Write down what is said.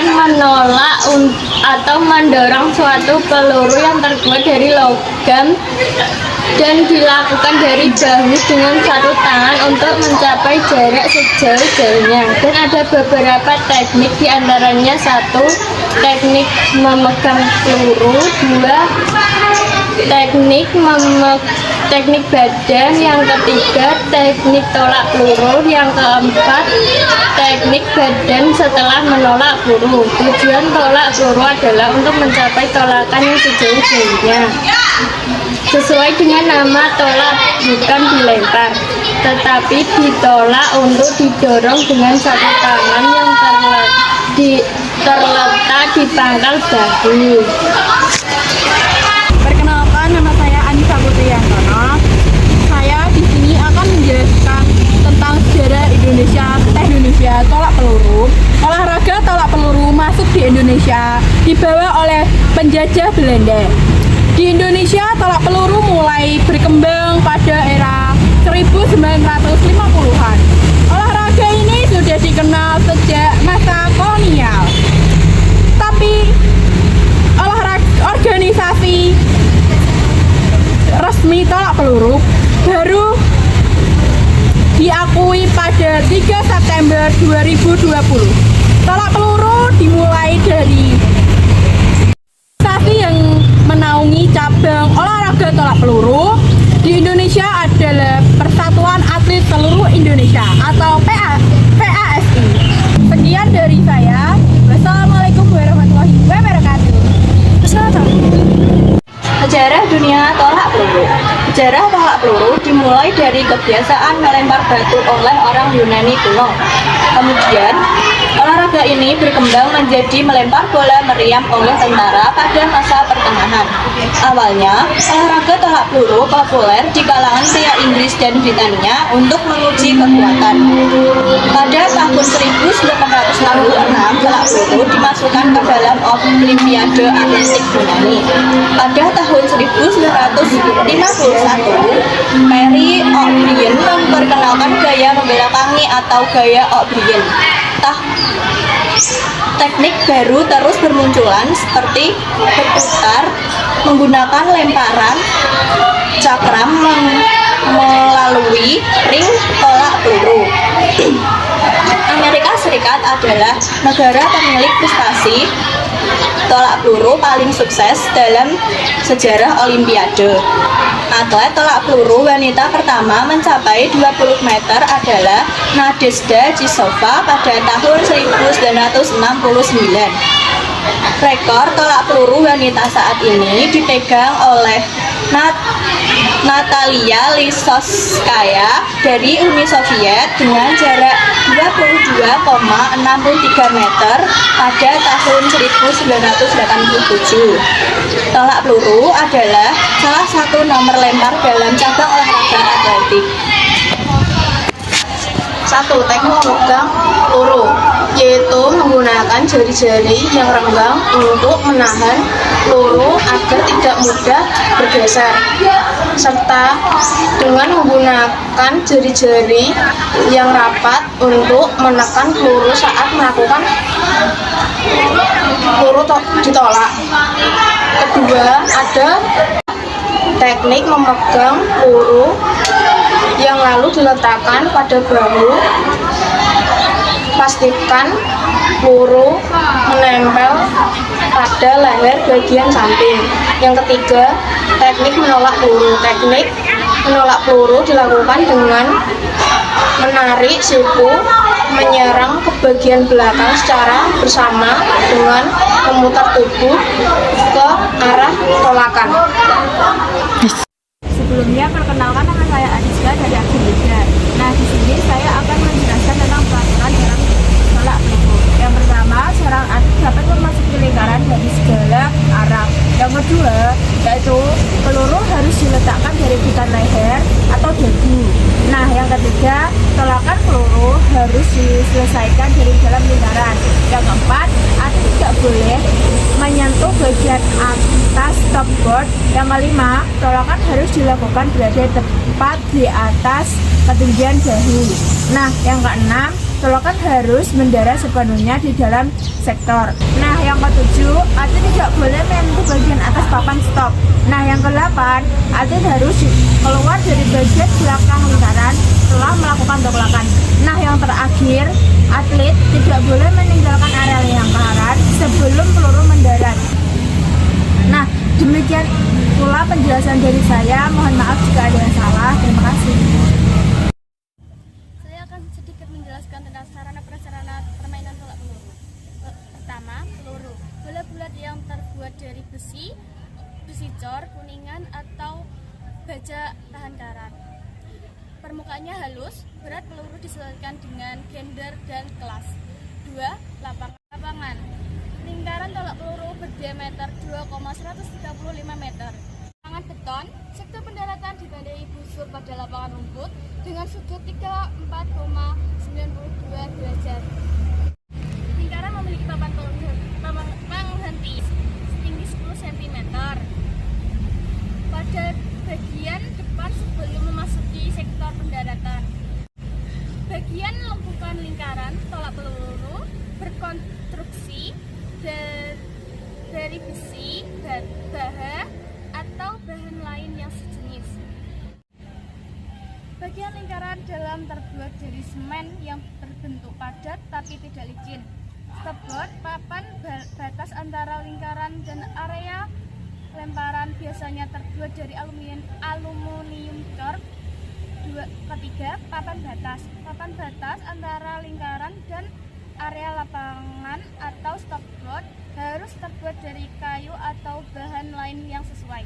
akan menolak atau mendorong suatu peluru yang terbuat dari logam dan dilakukan dari bahu dengan satu tangan untuk mencapai jarak sejauh-jauhnya. Dan ada beberapa teknik, diantaranya satu, teknik memegang peluru, dua, teknik badan, yang ketiga teknik tolak peluru, yang keempat teknik badan setelah menolak peluru. Tujuan tolak peluru adalah untuk mencapai tolakan yang sejauh-jauhnya. Sesuai dengan nama, tolak bukan dilempar, tetapi ditolak untuk didorong dengan satu tangan yang terletak di pangkal bahu. Perkenalkan, nama saya Anissa Putriyantono. Saya di sini akan menjelaskan tentang sejarah Indonesia tolak peluru. Olahraga tolak peluru masuk di Indonesia dibawa oleh penjajah Belanda. Di Indonesia, tolak peluru mulai berkembang pada era 1950-an. Olahraga ini sudah dikenal sejak masa kolonial. Tapi organisasi resmi tolak peluru baru diakui pada 3 September 2020. Tolak peluru dimulai dari organisasi yang menaungi cabang olahraga tolak peluru di Indonesia adalah Persatuan Atlet Seluruh Indonesia atau PASI. Sekian dari saya. Wassalamualaikum warahmatullahi wabarakatuh. Sejarah dunia tolak peluru. Sejarah tolak peluru dimulai dari kebiasaan melempar batu oleh orang Yunani kuno. Kemudian, olahraga ini berkembang menjadi melempar bola meriam oleh tentara pada masa pertengahan. Awalnya, olahraga tolak peluru populer di kalangan pria Inggris dan Britania untuk menguji kekuatan. Pada tahun 1866, tolak peluru dimasukkan ke dalam Olimpiade Atletik Yunani. Pada tahun 1951, Perry O'Brien memperkenalkan gaya membelakangi atau gaya O'Brien. Teknik baru terus bermunculan seperti berputar, menggunakan lemparan cakram melalui ring tolak peluru. Amerika Serikat adalah negara pemilik prestasi tolak peluru paling sukses dalam sejarah Olimpiade. Atlet tolak peluru wanita pertama mencapai 20 meter adalah Nadezhda Chizhova pada tahun 1969. Rekor tolak peluru wanita saat ini dipegang oleh Natalia Lisovskaya dari Uni Soviet dengan jarak 22,63 meter pada tahun 1987. Tolak peluru adalah salah satu nomor lempar dalam cabang olahraga atletik. 1. Teknik memegang peluru, yaitu menggunakan jari-jari yang renggang untuk menahan peluru agar tidak mudah bergeser, serta dengan menggunakan jari-jari yang rapat untuk menekan peluru saat melakukan peluru ditolak. Kedua, ada teknik memegang peluru yang lalu diletakkan pada bahu. Pastikan peluru menempel pada leher bagian samping. Yang ketiga, teknik menolak peluru. Teknik menolak peluru dilakukan dengan menarik siku menyerang ke bagian belakang secara bersama dengan memutar tubuh ke arah tolakan. Sebelumnya, perkenalkan, nama saya Aniska dari Indonesia. Nah, di sini saya akan menjelaskan tentang pelaksanaan serang tolak peluru. Yang pertama, serang dapat memasuki lingkaran dari segala arah. Yang kedua, yaitu peluru harus diletakkan dari dekat leher atau dagu. Nah, yang ketiga, tolakan peluru harus diselesaikan dari dalam lingkaran. Yang keempat, atlet tidak boleh menyentuh bagian atas stopboard. Yang kelima, tolakan harus dilakukan berada tepat di atas ketinggian bahu. Nah, yang keenam, tolakan harus mendarat sepenuhnya di dalam sektor. Nah, yang ketujuh, atlet tidak boleh menyentuh bagian atas papan stop. Nah, yang kedelapan, atlet harus keluar dari bagian belakang lingkaran setelah melakukan tolakan. Nah, yang terakhir, atlet tidak boleh meninggalkan area lingkaran sebelum peluru mendarat. Nah, demikian pula penjelasan dari saya. Mohon maaf jika ada yang salah. Terima kasih. Saya akan sedikit menjelaskan tentang sarana prasarana permainan tolak peluru. Pertama, peluru. Bola bulat yang terbuat dari besi cor, kuningan atau baja tahan karat. Permukaannya halus, berat peluru disesuaikan dengan gender dan kelas. 2. Lapangan. Lingkaran tolak peluru berdiameter 2,135 meter. Lapangan beton, sektor pendaratan ditandai busur pada lapangan rumput dengan sudut 34,92 derajat. Lingkaran memiliki papan penghenti setinggi 10 cm. Pada bagian depan sebelum memasuki sektor pendaratan. Bagian lengkungan lingkaran tolak peluru berkonstruksi dari besi, baha, atau bahan lain yang sejenis. Bagian lingkaran dalam terbuat dari semen yang berbentuk padat tapi tidak licin. Stopboard, papan batas antara lingkaran dan area lemparan biasanya terbuat dari aluminium curve. Ketiga, papan batas antara lingkaran dan area lapangan atau stopboard harus terbuat dari kayu atau bahan lain yang sesuai.